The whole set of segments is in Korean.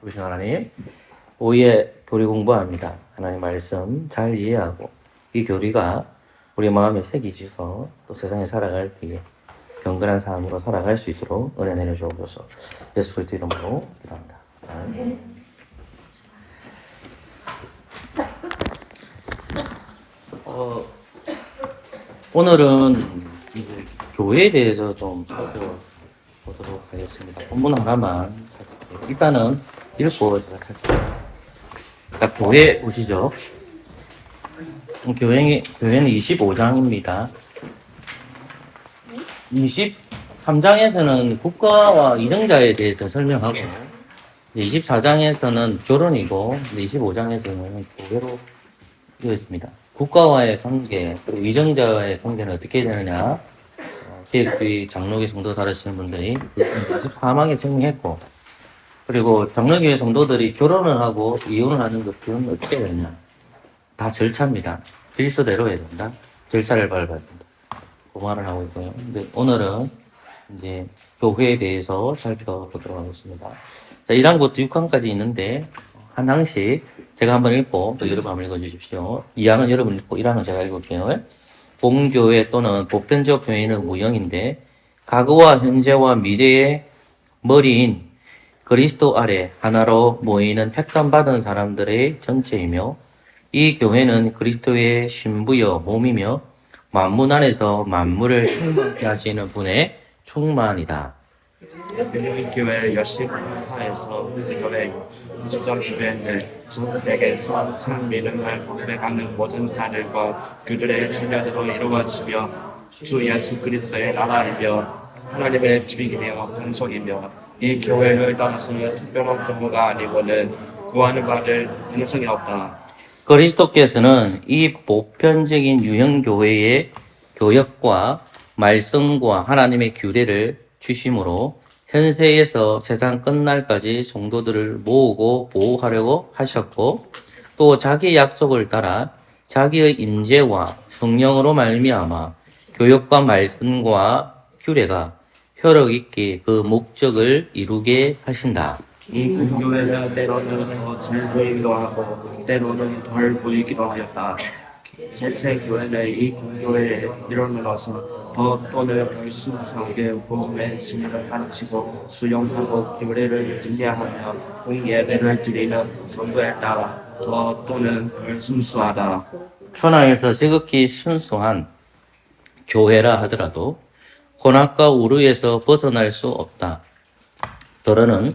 부르신 하나님, 오후에 교리 공부합니다. 하나님 말씀 잘 이해하고 이 교리가 우리 마음에 새기지서 또 세상에 살아갈 때에 경건한 삶으로 살아갈 수 있도록 은혜 내려주옵소서. 예수 그리스도 이름으로 기도합니다. 오늘은 이제 교회에 대해서 좀 살펴보도록 하겠습니다. 본문 하나만 찾을게요. 일단은 읽고 제가 살펴볼게요. 그러니까 교회 보시죠. 교회는 25장입니다. 23장에서는 국가와 이정자에 대해서 설명하고 24장에서는 결혼이고 25장에서는 교회로 이어집니다. 국가와의 관계, 그리고 이정자와의 관계는 어떻게 되느냐? 기획주의 장로교 성도 살으시는 분들이 24망에 설명했고, 그리고 장로교회 성도들이 결혼을 하고 이혼을 하는 것들은 어떻게 되느냐? 다 절차입니다. 질서대로 해야 된다. 절차를 밟아야 된다. 그 말을 하고 있고요. 근데 오늘은 이제 교회에 대해서 살펴보도록 하겠습니다. 자, 1항부터 6항까지 있는데, 한 항씩 제가 한번 읽고 또 여러분 한번 읽어주십시오. 2항은 여러분 읽고 1항은 제가 읽을게요. 공교회 또는 보편적 교회는 무형인데 과거와 현재와 미래의 머리인 그리스도 아래 하나로 모이는 택감받은 사람들의 전체이며 이 교회는 그리스도의 신부여 몸이며 만물 안에서 만물을 충만케 하시는 분의 충만이다. 교회 열심히 사에서 교회 무조건 교회는 전 세계에서 참 믿음을 고백하는 모든 자들과 그들의 자녀들로 이루어지며 주 예수 그리스도의 나라이며 하나님의 집이며 공속이며 이 교회를 따라서는 특별한 경우가 아니고는 구원을 받을 가능성이 없다. 그리스도께서는 이 보편적인 유형교회의 교역과 말씀과 하나님의 규례를 주심으로 현세에서 세상 끝날까지 성도들을 모으고 보호하려고 하셨고 또 자기의 약속을 따라 자기의 임재와 성령으로 말미암아 교역과 말씀과 규례가 효력 있게 그 목적을 이루게 하신다. 이 공교회는 때로는 더 잘 보이기도 하고 때로는 덜 보이기도 하였다. 대체 교회는 이 공교회의 일원으로서 더 또는 덜 순수하게 복음의 진리를 가르치고 수용하고 교례를 진리하며 공예배를 드리는 정도에 따라 더 또는 덜 순수하다. 천하에서 지극히 순수한 교회라 하더라도 혼합과 우르에서 벗어날 수 없다. 더러는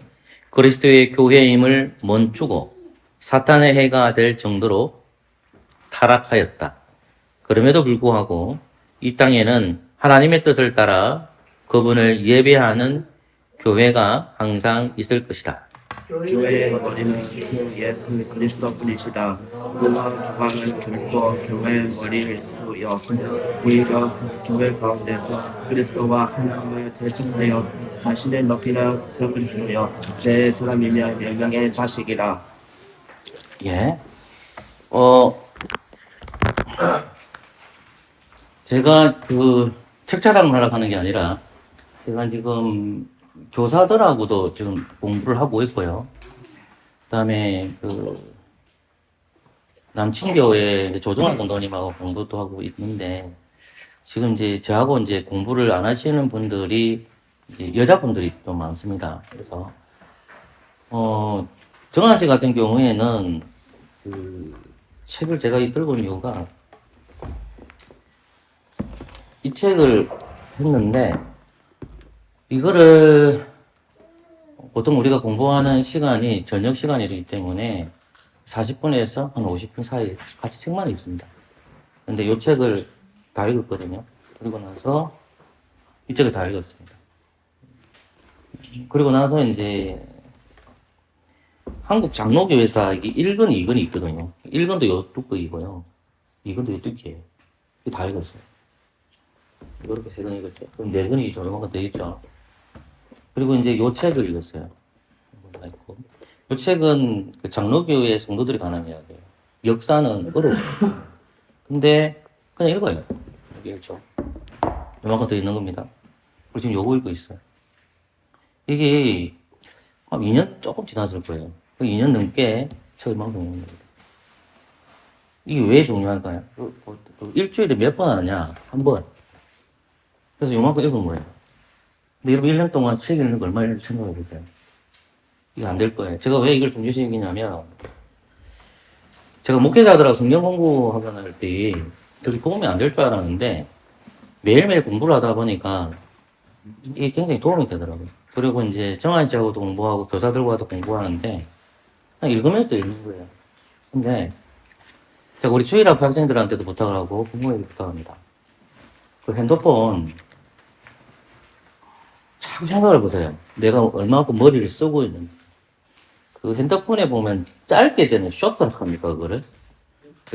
그리스도의 교회임을 멈추고 사탄의 해가 될 정도로 타락하였다. 그럼에도 불구하고 이 땅에는 하나님의 뜻을 따라 그분을 예배하는 교회가 항상 있을 것이다. 교회의 머리는 주 예수 그리스도뿐이시다. 그와 교황은 결코 교회의 머리일 수 없으며 오히려 교회 가운데서 그리스도와 하나님을 대신하여 자신을 높이는 그 그리스도여 제 사람이며 열명의 자식이라. 예. 제가 책 자랑을 하려고 하는 게 아니라 제가 지금 교사들하고도 지금 공부를 하고 있고요. 그다음에 남친교회 조정환 감독님하고 공부도 하고 있는데 지금 이제 저하고 이제 공부를 안 하시는 분들이 이제 여자분들이 좀 많습니다. 그래서 정한 씨 같은 경우에는 책을 제가 들고 온 이유가 이 책을 했는데 이거를 보통 우리가 공부하는 시간이 저녁 시간이기 때문에 40분에서 한 50분 사이 같이 책만 있습니다. 근데 이 책을 다 읽었거든요. 그리고 나서 이 책을 다 읽었습니다. 그리고 나서 이제 한국 장로교회사 이게 1권, 2권이 있거든요. 1권도 요 두께이고요. 2권도 요 두께예요. 이거 다 읽었어요. 이렇게 3권 읽었죠. 그럼 4권이 조만간 되겠죠. 그리고 이제 요 책을 읽었어요. 요 책은 그 장로교회 성도들이 관한 이야기예요. 역사는 어려워요. 근데 그냥 읽어요. 여기 읽죠. 요만큼 더 있는 겁니다. 그리고 지금 요거 읽고 있어요. 이게 한 2년 조금 지났을 거예요. 그 2년 넘게 책을 막 읽는 겁니다. 이게 왜 중요할까요? 일주일에 몇 번 하느냐? 한 번. 그래서 요만큼 읽은 거예요. 근데 여러분 1년 동안 책 읽는 거 얼마나 생각해 보세요. 이게 안 될 거예요. 제가 왜 이걸 중요시기냐면, 제가 목회자들하고 성경 공부하거나 할 때, 그렇게 도움이 안 될 줄 알았는데, 매일매일 공부를 하다 보니까, 이게 굉장히 도움이 되더라고요. 그리고 이제 정한 씨하고도 공부하고, 교사들과도 공부하는데, 그냥 읽으면서 읽는 거예요. 근데, 제가 우리 주일학교 학생들한테도 부탁을 하고, 부모에게 부탁합니다. 그 핸드폰, 참 생각을 보세요. 내가 얼마만큼 머리를 쓰고 있는지. 그 핸드폰에 보면 짧게 되는 쇼트라고 합니까, 그거를?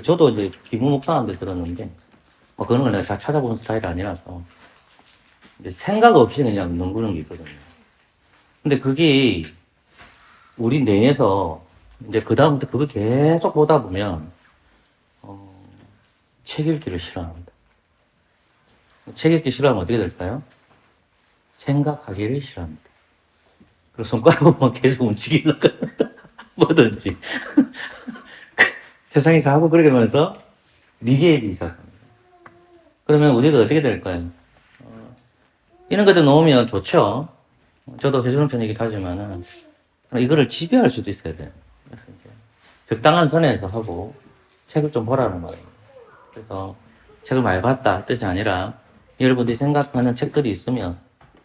저도 이제 기무 목사한테 들었는데, 뭐 그런 걸 내가 잘 찾아보는 스타일이 아니라서, 이제 생각 없이 그냥 넘기는 게 있거든요. 근데 그게 우리 뇌에서 이제 그다음부터 그거 계속 보다 보면, 책 읽기를 싫어합니다. 책 읽기 싫어하면 어떻게 될까요? 생각하기를 싫어합니다. 그리고 손가락만 계속 움직이려고 뭐든지. 세상에서 하고 그러게 하면서 미개해지기 시작합니다. 그러면 우리가 어떻게 될까요? 이런 것들 놓으면 좋죠. 저도 해주는 편이기도 하지만은 이거를 지배할 수도 있어야 돼요. 그래서 이제 적당한 선에서 하고 책을 좀 보라는 말이에요. 그래서 책을 많이 봤다 뜻이 아니라 여러분들이 생각하는 책들이 있으면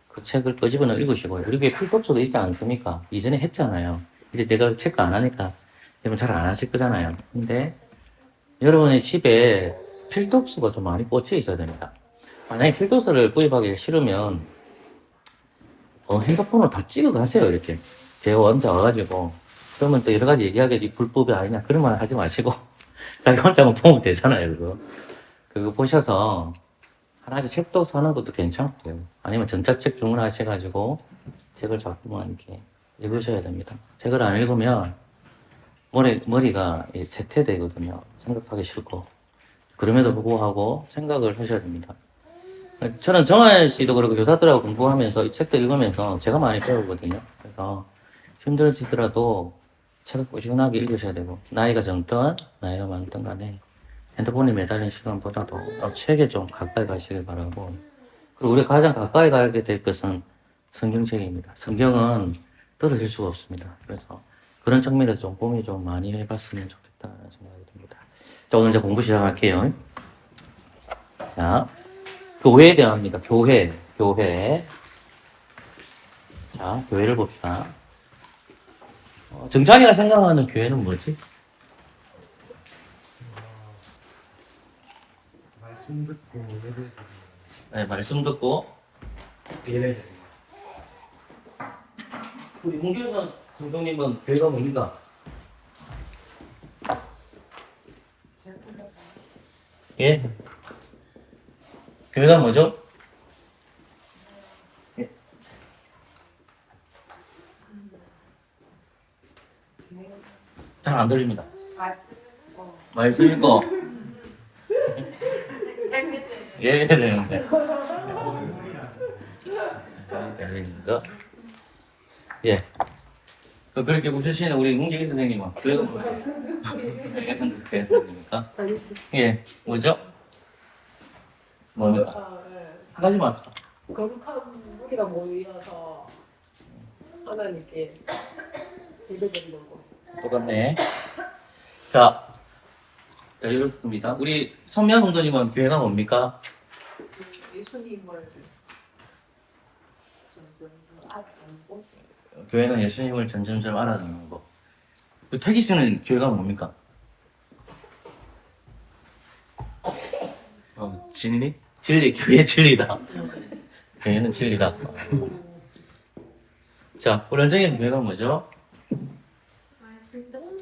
그 책을 끄집어내 읽으시고요. 우리 필독서도 있지 않습니까? 이전에 했잖아요. 이제 내가 체크 안 하니까 여러분 잘 안 하실 거잖아요. 근데 여러분의 집에 필독서가 좀 많이 꽂혀 있어야 됩니다. 만약에 필독서를 구입하기 싫으면 핸드폰으로 다 찍어 가세요. 이렇게 제가 혼자 와가지고 그러면 또 여러 가지 얘기하겠지. 불법이 아니냐 그런 말 하지 마시고 자기 혼자만 보면 되잖아요. 그거 보셔서 하나씩 책도 사는 것도 괜찮고요. 아니면 전자책 주문하셔가지고 책을 자꾸만 이렇게 읽으셔야 됩니다. 책을 안 읽으면 머리가 쇠퇴되거든요. 생각하기 싫고. 그럼에도 불구하고 생각을 하셔야 됩니다. 저는 정한 씨도 그렇고 교사들하고 공부하면서 이 책도 읽으면서 제가 많이 배우거든요. 그래서 힘들지더라도 책을 꾸준하게 읽으셔야 되고, 나이가 젊든 나이가 많든 간에 핸드폰에 매달린 시간보다도 책에 좀 가까이 가시길 바라고, 그리고 우리가 가장 가까이 가게 될 것은 성경책입니다. 성경은 떨어질 수가 없습니다. 그래서 그런 측면에서 좀 고민 좀 많이 해봤으면 좋겠다는 생각이 듭니다. 자, 오늘 이제 공부 시작할게요. 자, 교회에 대합니다. 교회. 자, 교회를 봅시다. 정찬이가 생각하는 교회는 뭐지? 말씀 듣고 예배 네, 말씀 듣고 예배 우리 문교선 성도님은 교회가 뭡니까? 예? 교회가 뭐죠? 예? 잘 안 들립니다. 말씀 읽고 예배 되는데. 예배입니다. 예. 그렇게 웃으시는 우리 문재인 선생님은 교회가 뭐예요? 알겠습니다. 교회입니까? 예. 뭐죠? 뭡니까? 한 가지만 합시다. 거룩한 무리가 모여서 하나님께 예배드리는 거. 똑같네. 자, 이렇습니다. 우리 손미아 동서님은 교회가 뭡니까? 예수님을 점점 알고 교회는 예수님을 점점점 알아듣는 거. 그 태기 씨는 교회가 뭡니까? 진리? 진리, 교회 진리다. 교회는 진리다. 자, 우리 원장님 교회가 뭐죠? 말씀 듣고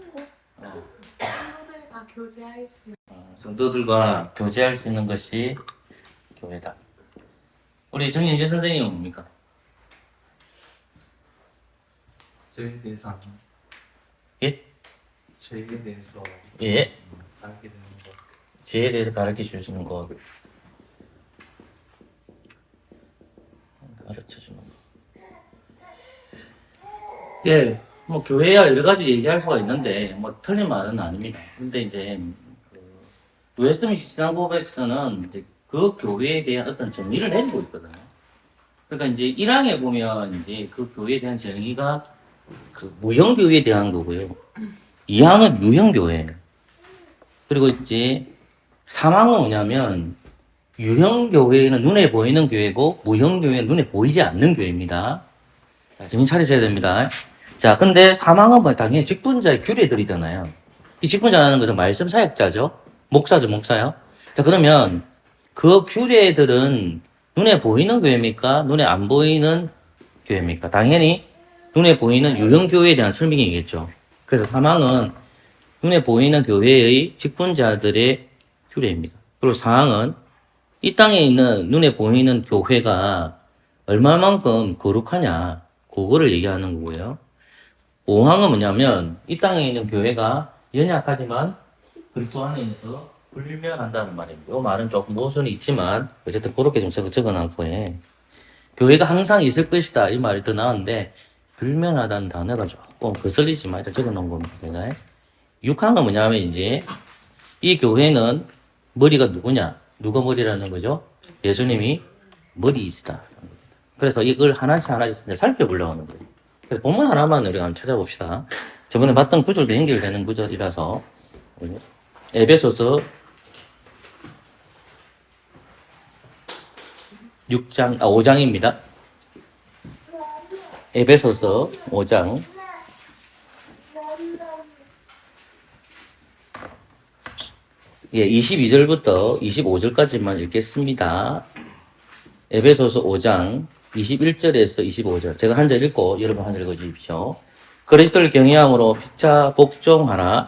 친구들과 교제할 수 성도들과 교제할 수 있는 것이 교회다. 우리 정윤재 선생님은 뭡니까? 저에 대해서 예? 저에 대해서 예. 알게 되는 것 지혜에 대해서 가르쳐 주시는 것. 가르쳐 주는 것. 예, 뭐 교회야 여러 가지 얘기할 수가 있는데 뭐 틀린 말은 아닙니다. 근데 이제 그 웨스트민스터 신앙고백서는 이제 그 교회에 대한 어떤 정의를 내리고 있거든요. 그러니까 이제 1항에 보면 이제 그 교회에 대한 정의가 그 무형교회에 대한 거고요. 2항은 유형교회. 그리고 이제 3항은 뭐냐면 유형교회는 눈에 보이는 교회고 무형교회는 눈에 보이지 않는 교회입니다. 자, 정신 차리셔야 됩니다. 자, 근데 3항은 뭐 당연히 직분자의 규례들이잖아요. 이 직분자라는 것은 말씀 사역자죠. 목사죠, 목사요. 자, 그러면 그 규례들은 눈에 보이는 교회입니까? 눈에 안 보이는 교회입니까? 당연히 눈에 보이는 유형교회에 대한 설명이겠죠. 그래서 3항은 눈에 보이는 교회의 직분자들의 규례입니다. 그리고 4항은 이 땅에 있는 눈에 보이는 교회가 얼마만큼 거룩하냐, 그거를 얘기하는 거고요. 5항은 뭐냐면 이 땅에 있는 교회가 연약하지만 그리스도 안에 있어서 불멸한다는 말입니다. 이 말은 조금 모순이 있지만 어쨌든 그렇게 좀 적어놨고 해. 교회가 항상 있을 것이다 이 말이 더 나은데 불멸하다는 단어가 조금 거슬리지만 일단 적어놓은 겁니다. 제가. 6항은 뭐냐면 이제 이 교회는 머리가 누구냐? 누가 머리라는 거죠? 예수님이 머리이시다. 그래서 이걸 하나씩 살펴보려고 하는 거예요. 그래서 본문 하나만 우리가 한번 찾아봅시다. 저번에 봤던 구절도 연결되는 구절이라서 에베소서 5장입니다. 에베소서 5장 22절부터 25절까지만 읽겠습니다. 에베소서 5장 21절에서 25절. 제가 한 절 읽고 여러분 한 절 읽어주십시오. 그리스도를 경외함으로 피차 복종하라.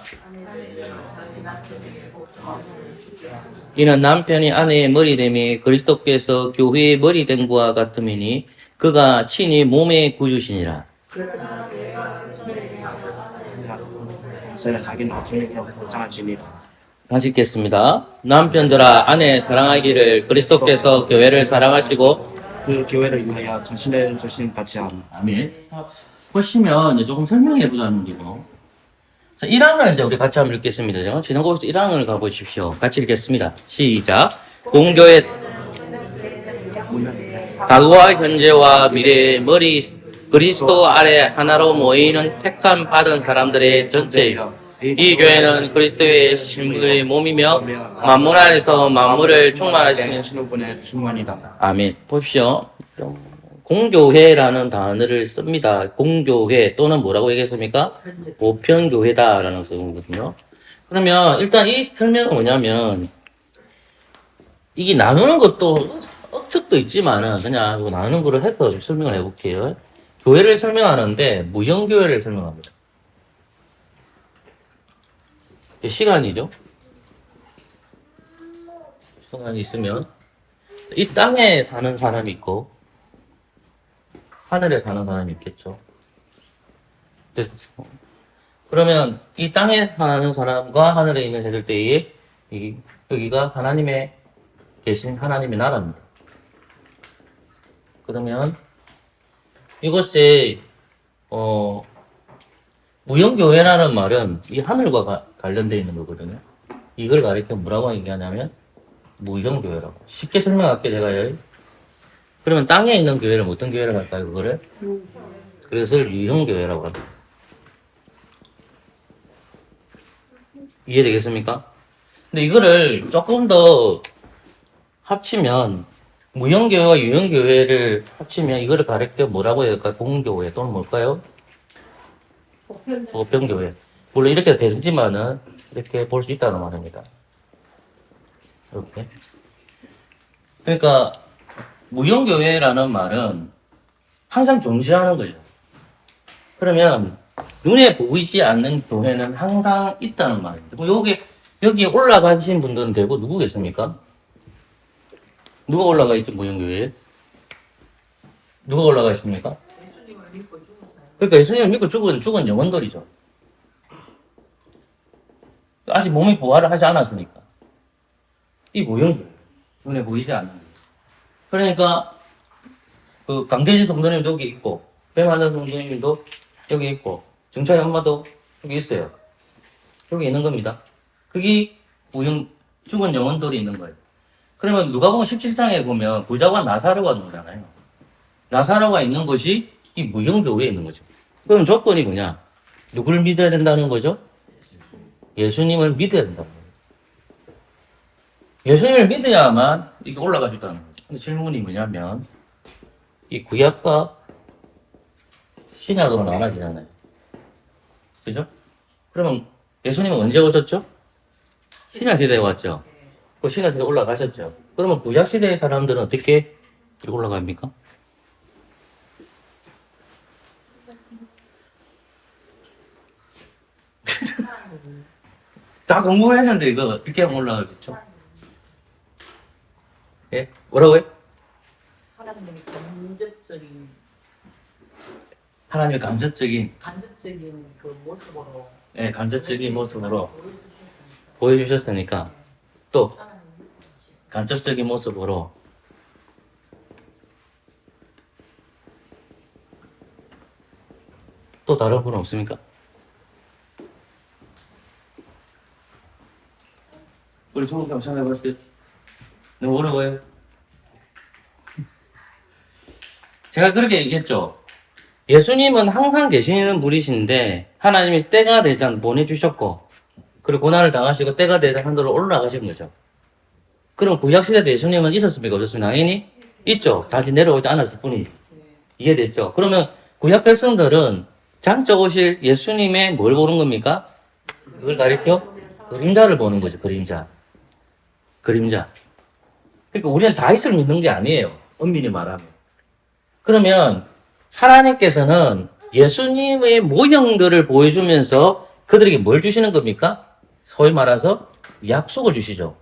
이는 남편이 아내의 머리됨이 그리스도께서 교회의 머리됨과 같음이니 그가 친히 몸의 구주시니라. 저희가 자기는 주님께로 복장하시니 다시 읽겠습니다. 남편들아 아내 사랑하기를 그리스도께서 교회를 사랑하시고 그 교회를 위하여 자신을 주신 같이 함. 아멘. 보시면 이제 조금 설명해 보자는 거고. 1항을 이제 우리 같이 한번 읽겠습니다. 지난곡에서 1항을 가보십시오. 같이 읽겠습니다. 시작. 공교의 과거와 현재와 미래의 머리 그리스도 아래 하나로 모이는 택함 받은 사람들의 전체이다. 이 교회는 그리스도의 신부의 몸이며 만물 안에서 만물을 충만하시는 신부분의 충만이다. 아멘. 보십시오. 공교회라는 단어를 씁니다. 공교회 또는 뭐라고 얘기했습니까? 보편교회다라는 거거든요. 그러면 일단 이 설명은 뭐냐면 이게 나누는 것도 억측도 있지만은 그냥 이거 나누는 거를 해서 좀 설명을 해볼게요. 교회를 설명하는데 무형교회를 설명합니다. 시간이죠. 시간이 있으면 이 땅에 사는 사람이 있고 하늘에 사는 사람이 있겠죠. 그러면 이 땅에 사는 사람과 하늘에 있는 했을 때에 여기가 하나님의 계신 하나님의 나라입니다. 그러면 이것이 무형교회라는 말은 이 하늘과 관련되어 있는 거거든요. 이걸 가리켜 뭐라고 얘기하냐면 무형교회라고. 쉽게 설명할게요, 제가요. 그러면 땅에 있는 교회는 어떤 교회를 할까요, 그거를? 그래서 유형교회라고 합니다. 이해되겠습니까? 근데 이거를 조금 더 합치면 무형교회와 유형교회를 합치면 이거를 가리켜 뭐라고 해야 될까요? 공교회 또는 뭘까요? 보편교회. 물론 이렇게 되지만은 이렇게 볼 수 있다는 말입니다. 이렇게. 그러니까 무형교회라는 말은 항상 존재하는 거죠. 그러면 눈에 보이지 않는 교회는 항상 있다는 말입니다. 그럼 여기에 올라가신 분들은 대부분 누구겠습니까? 누가 올라가 있죠, 무형교회에? 누가 올라가 있습니까? 그러니까 예수님을 믿고 죽은 영혼들이죠. 아직 몸이 부활을 하지 않았으니까. 이 무형교회. 눈에 보이지 않는 거예요. 그러니까 그 강대지 성도님도 여기 있고 뱀하는 성도님도 여기 있고, 정차의 엄마도 여기 있어요. 여기 있는 겁니다. 그게 죽은 영혼들이 있는 거예요. 그러면 누가복음 17장에 보면 부자와 나사로가 나오잖아요. 나사로가 있는 것이 이 무형교회에 있는 거죠. 그럼 조건이 뭐냐? 누굴 믿어야 된다는 거죠? 예수님을 믿어야 된다는 거예요. 예수님을 믿어야만 이게 올라갈 수 있다는 거죠. 근데 질문이 뭐냐면, 이 구약과 신약으로 나눠지잖아요. 그죠? 그러면 예수님은 언제 오셨죠? 신약 시대에 왔죠. 그 신약 시대에 올라가셨죠. 그러면 구약 시대의 사람들은 어떻게 올라갑니까? 다 공부했는데 이거 어떻게 하면 올라가겠죠? 예? 뭐라고요? 하나님의 간접적인 하나님의 간접적인, 그 모습으로 예, 간접적인 모습으로 보여주셨으니까. 보여주셨으니까 또 하나님 간접적인 모습으로 또 다른 분은 없습니까? 우리 조금 더 생각해봤을 때 너무 어려워요. 제가 그렇게 얘기했죠. 예수님은 항상 계시는 분이신데 하나님이 때가 되자 보내주셨고 그리고 고난을 당하시고 때가 되자 하늘로 올라가신 거죠. 그럼 구약시대도 예수님은 있었습니까? 없었습니까? 당연히 있죠. 다시 내려오지 않았을 뿐이지. 이해됐죠? 그러면 구약 백성들은 장적 오실 예수님의 뭘 보는 겁니까? 그걸 가리켜? 그림자를 보는 거죠. 그림자. 그림자. 그러니까 우리는 다윗을 믿는 게 아니에요. 엄밀히 말하면. 그러면 하나님께서는 예수님의 모형들을 보여주면서 그들에게 뭘 주시는 겁니까? 소위 말해서 약속을 주시죠.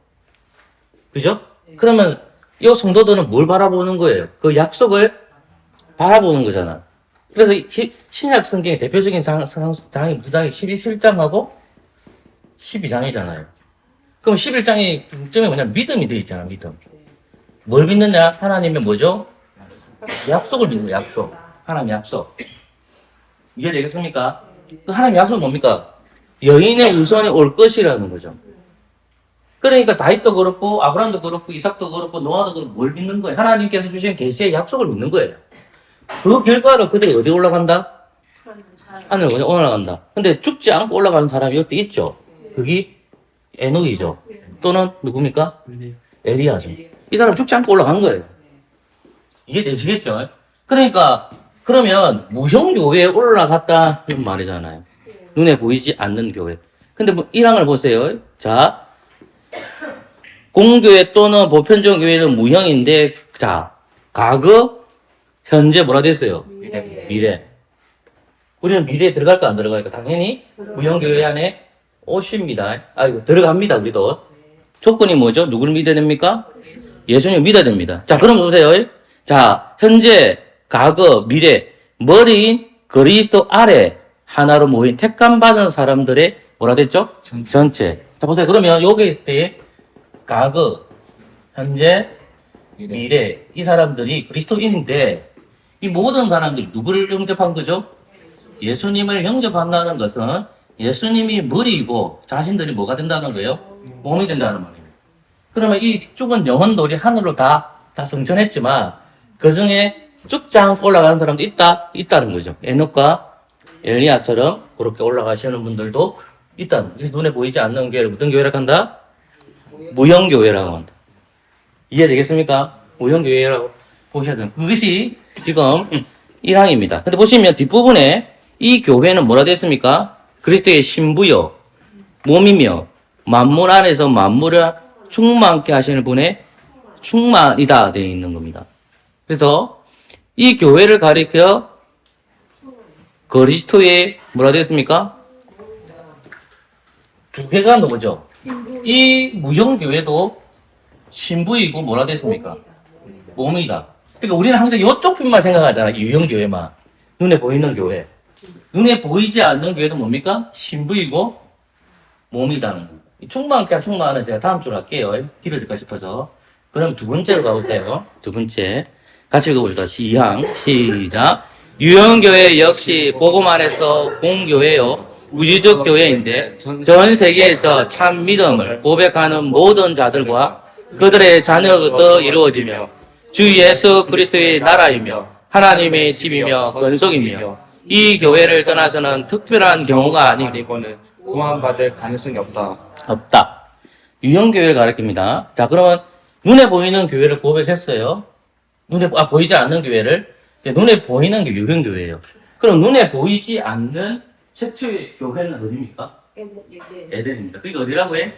그죠? 그러면 이 성도들은 뭘 바라보는 거예요? 그 약속을 바라보는 거잖아. 그래서 신약 성경의 대표적인 장이 무슨 장이 12장하고 12장이잖아요. 그럼 11장의 중점이 뭐냐? 믿음이 되어 있잖아, 믿음. 뭘 믿느냐? 하나님의 뭐죠? 약속을 믿는 거야, 약속. 하나님 약속. 이해되겠습니까? 그 하나님 약속 뭡니까? 여인의 우선이 올 것이라는 거죠. 그러니까 다윗도 그렇고 아브라함도 그렇고 이삭도 그렇고 노아도 그렇고 뭘 믿는 거예요? 하나님께서 주신 계시의 약속을 믿는 거예요. 그 결과로 그들이 어디 올라간다? 하늘로 올라간다. 근데 죽지 않고 올라가는 사람이 여기 있죠. 그게 에녹이죠. 또는 누굽니까? 에리야죠. 이 사람 죽지 않고 올라간 거예요. 이해되시겠죠? 그러니까 그러면 무형교회에 올라갔다 이런 말이잖아요. 눈에 보이지 않는 교회. 근데 뭐 1항을 보세요. 자, 공교회 또는 보편적 교회는 무형인데, 자, 과거, 현재 뭐라 됐어요? 미래. 우리는 미래에 들어갈까 안 들어갈까? 당연히 무형교회 안에 오십니다. 이거 들어갑니다, 우리도. 조건이 뭐죠? 누구를 믿어야 됩니까? 예수님을 믿어야 됩니다. 자, 그럼 보세요. 자, 현재, 과거, 미래, 머리인 그리스도 아래 하나로 모인 택감 받은 사람들의 뭐라 됐죠? 전체. 자, 보세요. 그러면 여기 있을 때 과거, 현재, 미래 이 사람들이 그리스도인인데 이 모든 사람들이 누구를 영접한 거죠? 예수님을 영접한다는 것은 예수님이 머리이고 자신들이 뭐가 된다는 거예요? 몸이 된다는 말이에요. 그러면 이 죽은 영혼들이 하늘로 다 승천했지만 그 중에 죽지 않고 올라가는 사람도 있다는 거죠. 에녹과 엘리야처럼 그렇게 올라가시는 분들도 있다는 거예요. 그래서 눈에 보이지 않는 교회를 무슨 교회라고 한다? 무형교회라고 한다. 이해되겠습니까? 무형교회라고 보셔야 돼요. 그것이 지금 1항입니다. 근데 보시면 뒷부분에 이 교회는 뭐라 됐습니까? 그리스도의 신부요, 몸이며, 만물 안에서 만물을 충만케 하시는 분의 충만이다 되어 있는 겁니다. 그래서 이 교회를 가리켜 그리스도의 뭐라 됐습니까? 두 개가 뭐죠? 이 무형교회도 신부이고 뭐라 됐습니까? 몸이다. 그러니까 우리는 항상 이쪽 편만 생각하잖아. 이 유형교회만. 눈에 보이는 교회. 눈에 보이지 않는 교회도 뭡니까? 신부이고 몸이다는 거. 충만케 충만은 제가 다음 주로 할게요. 길어질까 싶어서. 그럼 두 번째로 가보세요. 두 번째. 같이 읽어봅시다. 2항. 시작. 유형교회 역시 복음 안에서 공교회요. 우주적 교회인데 전 세계에서 참 믿음을 고백하는 모든 자들과 그들의 자녀도 이루어지며 주 예수 그리스도의 나라이며 하나님의 집이며 건속이며 이 교회를 떠나서는 특별한 경우가 아니고는 구원받을 가능성이 없다. 유형교회를 가리킵니다. 자, 그러면 눈에 보이는 교회를 고백했어요. 보이지 않는 교회를. 눈에 보이는 게 유형교회예요. 그럼 눈에 보이지 않는 최초의 교회는 어디입니까? 에덴입니다. 그게 어디라고 해?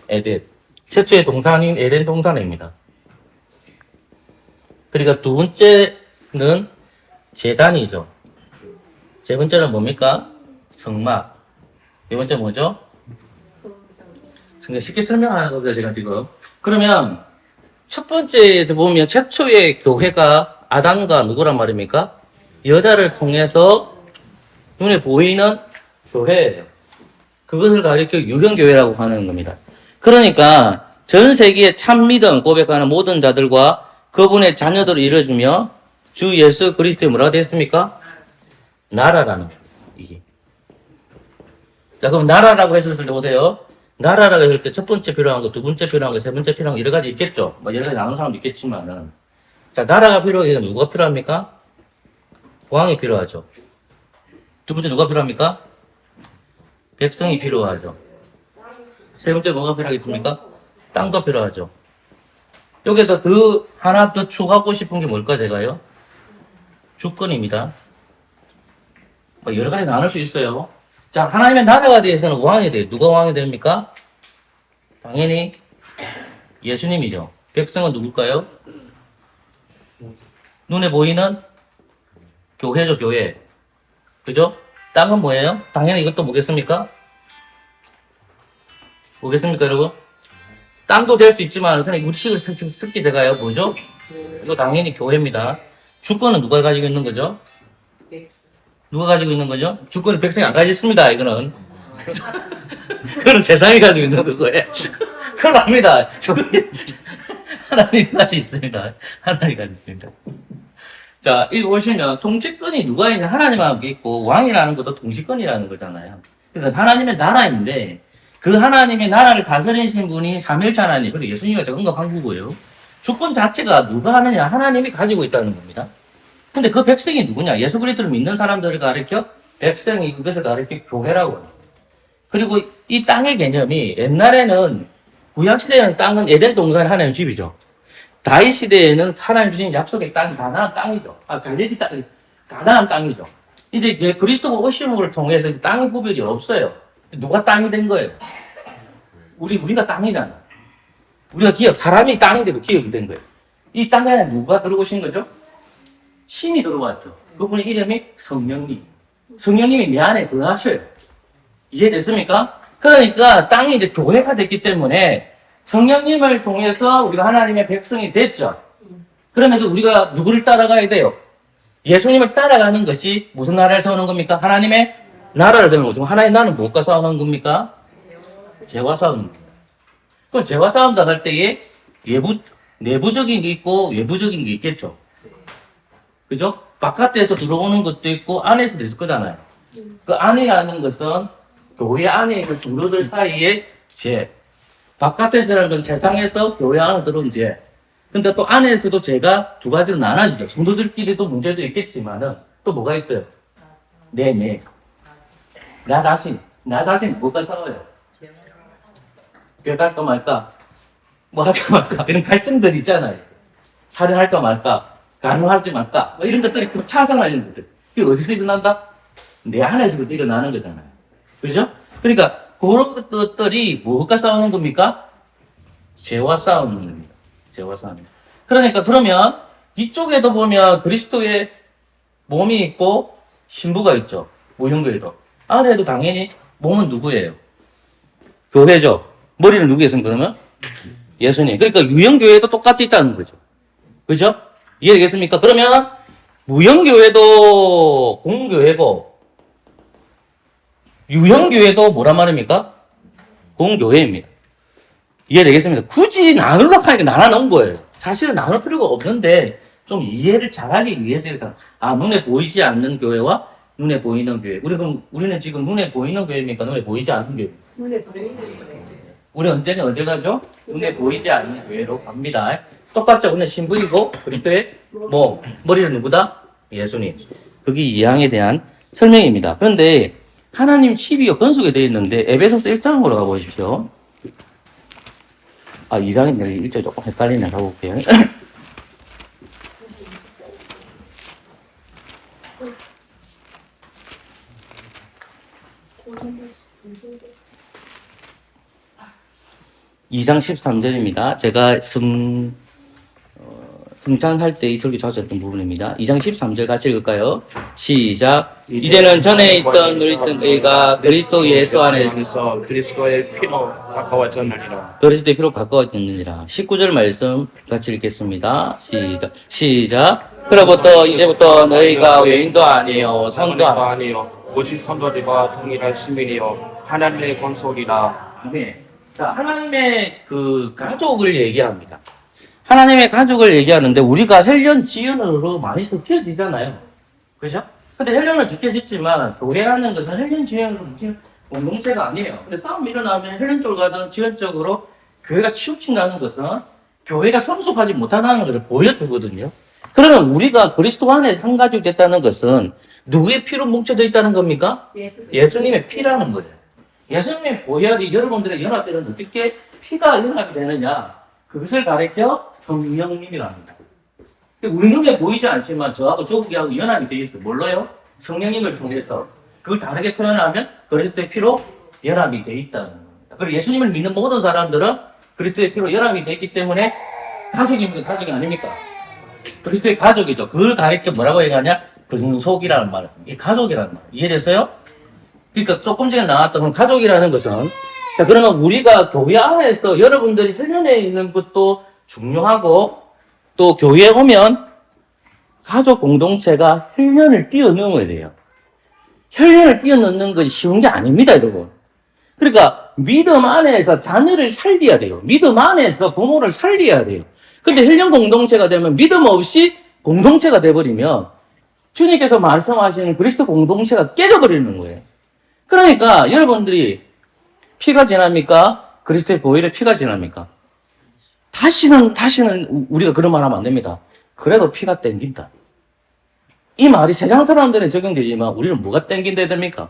에덴. 최초의 동산인 에덴 동산입니다. 그러니까 두 번째는 제단이죠. 세 번째는 뭡니까? 성막. 네 번째 뭐죠? 쉽게 설명하는 겁니다, 제가 지금. 그러면 첫 번째 보면 최초의 교회가 아담과 누구란 말입니까? 여자를 통해서 눈에 보이는 교회예요. 그것을 가리켜 유형교회라고 하는 겁니다. 그러니까 전 세계에 참 믿음 고백하는 모든 자들과 그분의 자녀들을 이뤄주며 주 예수 그리스도의 뭐라고 되었습니까? 나라라는 거예요, 이게. 자, 그럼 나라라고 했었을 때 보세요. 나라라고 했을 때 첫 번째 필요한 거, 두 번째 필요한 거, 세 번째 필요한 거 여러 가지 있겠죠. 여러 가지 나눈 사람도 있겠지만은. 자, 나라가 필요하게 되면 누가 필요합니까? 왕이 필요하죠. 두 번째 누가 필요합니까? 백성이 필요하죠. 세 번째 뭐가 필요하겠습니까? 땅도 필요하죠. 여기에서 하나 더 추가하고 싶은 게 뭘까, 제가요? 주권입니다. 여러 가지 나눌 수 있어요. 자, 하나님의 나라가 대해서는 왕이 돼요. 누가 왕이 됩니까? 당연히 예수님이죠. 백성은 누굴까요? 눈에 보이는 교회죠, 교회. 그죠? 땅은 뭐예요? 당연히 이것도 뭐겠습니까? 뭐겠습니까, 여러분? 땅도 될 수 있지만, 그냥 우리식을 쓸게 제가요, 뭐죠? 이거 당연히 교회입니다. 주권은 누가 가지고 있는 거죠? 누가 가지고 있는 거죠? 주권을 백성이 안 가지고 있습니다, 이거는. 그건 세상이 가지고 있는 거고요. 그건 압니다. 하나님이 가지고 있습니다. 하나님이 가지고 있습니다. 자, 이 보시면 통치권이 누가 있냐? 하나님하고 있고, 왕이라는 것도 통치권이라는 거잖아요. 그러니까 하나님의 나라인데, 그 하나님의 나라를 다스리신 분이 삼일체 하나님, 그리고 예수님이 제가 언급한 거고요. 주권 자체가 누가 하느냐? 하나님이 가지고 있다는 겁니다. 근데 그 백성이 누구냐? 예수 그리스도를 믿는 사람들을 가리켜 백성이 그것을 가리켜 교회라고 해요. 그리고 이 땅의 개념이 옛날에는 구약 시대에는 땅은 에덴 동산이 하나님의 집이죠. 다윗 시대에는 하나님 주신 약속의 땅이 가나안 땅이죠. 갈릴리 땅, 가나안 땅이죠. 이제 그리스도가 오심을 통해서 땅의 구별이 없어요. 누가 땅이 된 거예요? 우리가 땅이잖아. 우리가 사람이 땅이 되고 기업이 된 거예요. 이 땅에 누가 들어오신 거죠? 신이 들어왔죠. 그분의 이름이 성령님. 성령님이 내 안에 거하셔요. 이해됐습니까? 그러니까 땅이 이제 교회가 됐기 때문에 성령님을 통해서 우리가 하나님의 백성이 됐죠. 그러면서 우리가 누구를 따라가야 돼요? 예수님을 따라가는 것이 무슨 나라를 세우는 겁니까? 하나님의 나라를 세우는 거죠. 하나님의 나라는 무엇과 싸우는 겁니까? 죄와 싸우는 겁니다. 그럼 죄와 싸운다 할 때에 내부적인 게 있고 외부적인 게 있겠죠. 그죠? 바깥에서 들어오는 것도 있고 안에서도 있을 거잖아요. 그 안이라는 것은 교회 안에 있는 성도들 사이의 죄. 바깥에서라는 건 세상에서 교회 안에 들어온 죄. 근데 또 안에서도 죄가 두 가지로 나눠지죠. 성도들끼리도 문제도 있겠지만은 또 뭐가 있어요? 나 자신 뭐가 싸워요? 교회 갈까 말까? 뭐 할까 말까? 이런 갈등들이 있잖아요. 살인할까 말까? 가능할지 말까? 뭐 이런 것들이 차상하는 것들. 이게 어디서 일어난다? 내 안에서부터 일어나는 거잖아요. 그죠? 그러니까 그런 것들이 뭐가 싸우는 겁니까? 죄와 싸우는 겁니다. 죄와 싸우는. 그러니까 그러면 이쪽에도 보면 그리스도의 몸이 있고 신부가 있죠. 모형교회도. 안에도 당연히 몸은 누구예요? 교회죠. 머리는 누구 있습니까? 그러면? 예수님. 그러니까 유형교회도 똑같이 있다는 거죠. 그죠? 이해되겠습니까? 그러면 무형교회도 공교회고 유형교회도 뭐란 말입니까? 공교회입니다. 이해되겠습니까? 굳이 나누려고 하니까 나눠놓은 거예요. 사실은 나눌 필요가 없는데 좀 이해를 잘하기 위해서 일단 눈에 보이지 않는 교회와 눈에 보이는 교회. 우리는 지금 눈에 보이는 교회입니까? 눈에 보이지 않는 교회. 눈에 보이는 거지. 우리 언제는 어디 가죠? 눈에 보이지 않는 교회로 갑니다. 똑같죠? 그냥 신부이고 그리스도의 머리는 누구다? 예수님. 그게 이항에 대한 설명입니다. 그런데 하나님 12가 건속에 되어 있는데 에베소서 1장으로 가보십시오. 2장인데 1절 조금 헷갈리네. 가볼게요. 이 장 13절입니다. 제가 성찬할 때 이 설교 자주 했던 부분입니다. 2장 13절 같이 읽을까요? 시작. 이제는 전에 있던 누리던 의가 그리스도 예수 안에서 그리스도의 피로 가까워졌느니라. 그리스도의 피로 가까워졌느니라. 19절 말씀 같이 읽겠습니다. 시작. 그로부터 이제부터 너희가 외인도 아니요 성도 아니요 오직 성도들과 동일한 시민이요 하나님의 권속이라. 네. 자, 하나님의 그 가족을 얘기합니다. 하나님의 가족을 얘기하는데 우리가 혈연 지연으로 많이 섞여지잖아요. 그죠? 근데 혈연을 지켜졌지만 교회라는 것은 혈연 지연으로 뭉친 공동체가 아니에요. 근데 싸움이 일어나면 혈연 쪽으로 가든 지연적으로 교회가 치우친다는 것은 교회가 성숙하지 못한다는 것을 보여주거든요. 그러면 우리가 그리스도 안에 한 가족이 됐다는 것은 누구의 피로 뭉쳐져 있다는 겁니까? 예수님의 피라는 거예요. 예수님의 보혈이 여러분들의 연합되는 어떻게 피가 연합이 되느냐? 그것을 가리켜 성령님이랍니다. 우리 눈에 보이지 않지만 저하고 조국이하고 연합이 되어 있어요. 뭘로요? 성령님을 통해서. 그걸 다르게 표현하면 그리스도의 피로 연합이 되어 있다는 겁니다. 그리고 예수님을 믿는 모든 사람들은 그리스도의 피로 연합이 되어 있기 때문에 가족입니까? 가족이 아닙니까? 그리스도의 가족이죠. 그걸 가리켜 뭐라고 얘기하냐? 근속이라는 말을 씁니다. 이 가족이라는 말. 이해됐어요? 그러니까 조금 전에 나왔던 가족이라는 것은 자, 그러면 우리가 교회 안에서 여러분들이 혈연에 있는 것도 중요하고 또 교회에 오면 가족 공동체가 혈연을 뛰어넘어야 돼요. 혈연을 뛰어넘는 것이 쉬운 게 아닙니다, 여러분. 그러니까 믿음 안에서 자녀를 살려야 돼요. 믿음 안에서 부모를 살려야 돼요. 근데 혈연 공동체가 되면 믿음 없이 공동체가 돼버리면 주님께서 말씀하시는 그리스도 공동체가 깨져버리는 거예요. 그러니까 여러분들이 피가 지납니까? 그리스도의 보혈에 피가 지납니까? 다시는 우리가 그런 말 하면 안 됩니다. 그래도 피가 땡긴다. 이 말이 세상 사람들은 적용되지만 우리는 뭐가 땡긴다 됩니까?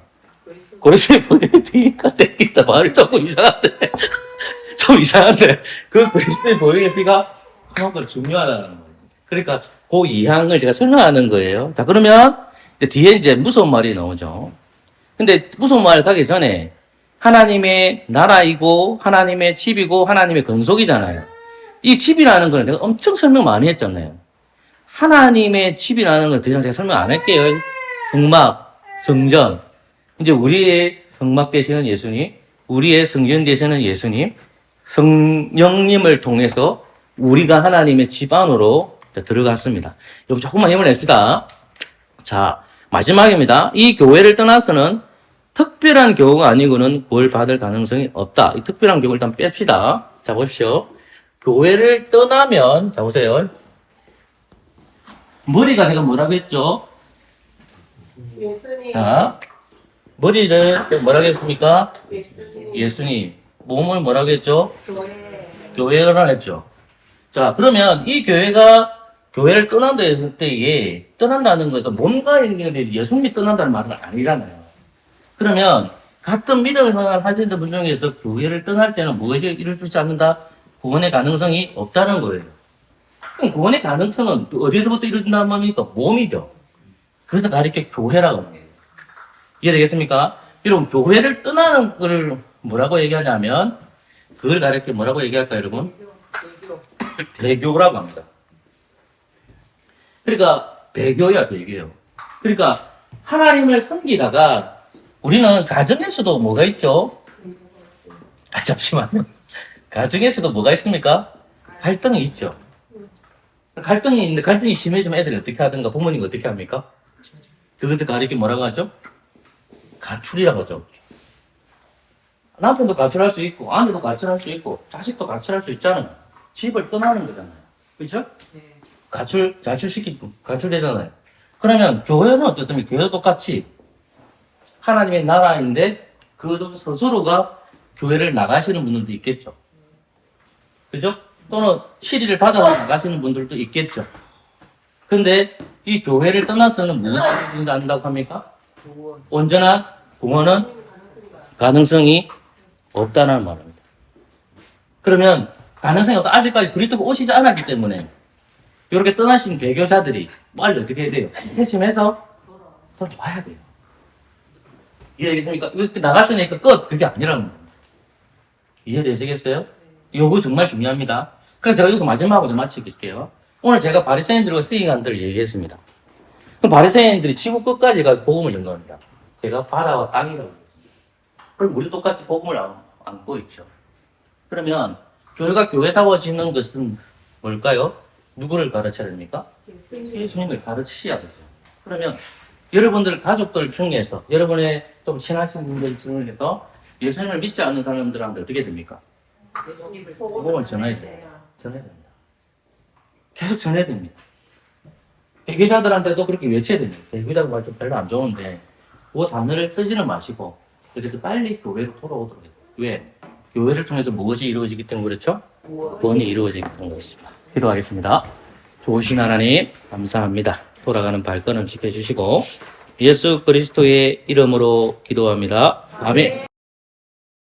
그리스도의 보혈에 피가 땡긴다. 말이 조금 이상한데. 좀 이상한데. 그 그리스도의 보혈의 피가 그만큼 중요하다는 거예요. 그러니까 그 이항을 제가 설명하는 거예요. 자, 그러면 뒤에 이제 무서운 말이 나오죠. 근데 무서운 말 가기 전에 하나님의 나라이고 하나님의 집이고 하나님의 근속이잖아요. 이 집이라는 걸 내가 엄청 설명 많이 했잖아요. 하나님의 집이라는 걸 더 이상 제가 설명 안 할게요. 성막, 성전. 이제 우리의 성막 되시는 예수님, 우리의 성전 되시는 예수님, 성령님을 통해서 우리가 하나님의 집 안으로 들어갔습니다. 여기 조금만 힘을 냅시다. 자, 마지막입니다. 이 교회를 떠나서는 특별한 교우가 아니고는 구원 받을 가능성이 없다. 이 특별한 교우 일단 뺍시다. 자, 보십시오. 교회를 떠나면, 자, 보세요. 머리가 제가 뭐라고 했죠? 예수님. 자, 머리를 뭐라고 했습니까? 예수님. 예수님. 몸을 뭐라고 했죠? 교회. 교회를 했죠. 자, 그러면 이 교회가 교회를 떠난다 했을 때에 떠난다는 것은 몸과 있는 게 예수님이 떠난다는 말은 아니잖아요. 그러면 같은 믿음을 하시는 분 중에서 교회를 떠날 때는 무엇이 이루어지지 않는다? 구원의 가능성이 없다는 거예요. 그럼 구원의 가능성은 어디서부터 이루어진다는 말입니까? 몸이죠. 그래서 가리켜 교회라고 합니다. 이해되겠습니까? 여러분, 교회를 떠나는 걸 뭐라고 얘기하냐면 그걸 가리켜 뭐라고 얘기할까요, 여러분? 배교라고 합니다. 그러니까 배교야, 배교요. 그러니까 하나님을 섬기다가 우리는 가정에서도 뭐가 있죠? 잠시만요. 가정에서도 뭐가 있습니까? 갈등이 있죠. 갈등이 있는데 갈등이 심해지면 애들이 어떻게 하든가 부모님이 어떻게 합니까? 그것도 가리키 뭐라고 하죠? 가출이라고 하죠. 남편도 가출할 수 있고 아내도 가출할 수 있고 자식도 가출할 수 있잖아요. 집을 떠나는 거잖아요. 그렇죠? 네. 가출되잖아요. 그러면 교회는 어떻습니까? 교회도 똑같이 하나님의 나라인데 그 스스로가 교회를 나가시는 분들도 있겠죠. 그죠? 또는 7일을 받아서 나가시는 분들도 있겠죠. 근데 이 교회를 떠나서는 무엇을 한다고 합니까? 온전한 구원은 가능성이 없다는 말입니다. 그러면 가능성이 없다. 아직까지 그리스도가 오시지 않았기 때문에 이렇게 떠나신 배교자들이 빨리 어떻게 해야 돼요? 회심해서 돌아와야 돼요. 이해되겠습니까? 이렇게 나갔으니까 끝! 그게 아니라는 겁니다. 이해되시겠어요? 이거 정말 중요합니다. 그래서 제가 여기서 마지막으로 마치겠게요. 오늘 제가 바리새인들과 서기관들을 얘기했습니다. 그럼 바리새인들이 지구 끝까지 가서 복음을 전도합니다. 제가 바다와 땅이라고 했습니다. 그럼 우리도 똑같이 복음을 안고 있죠. 그러면 교회가 교회다워지는 것은 뭘까요? 누구를 가르쳐야 됩니까? 예수님을 가르치셔야 되죠. 그러면 여러분들 가족들 중에서 여러분의 좀 친하신 분들 중에서 예수님을 믿지 않는 사람들한테 어떻게 됩니까? 복음을 전해야 돼요. 전해야 됩니다. 계속 전해야 됩니다. 배교자들한테도 그렇게 외쳐야 됩니다. 배교자가 말 좀 별로 안 좋은데 그 단어를 쓰지는 마시고 어쨌든 빨리 교회로 돌아오도록 해요. 왜? 교회를 통해서 무엇이 이루어지기 때문에 그렇죠? 구원이 이루어지기 때문에 그렇습니다. 기도하겠습니다. 좋으신 하나님 감사합니다. 돌아가는 발걸음 지켜주시고 예수 그리스도의 이름으로 기도합니다. 아멘.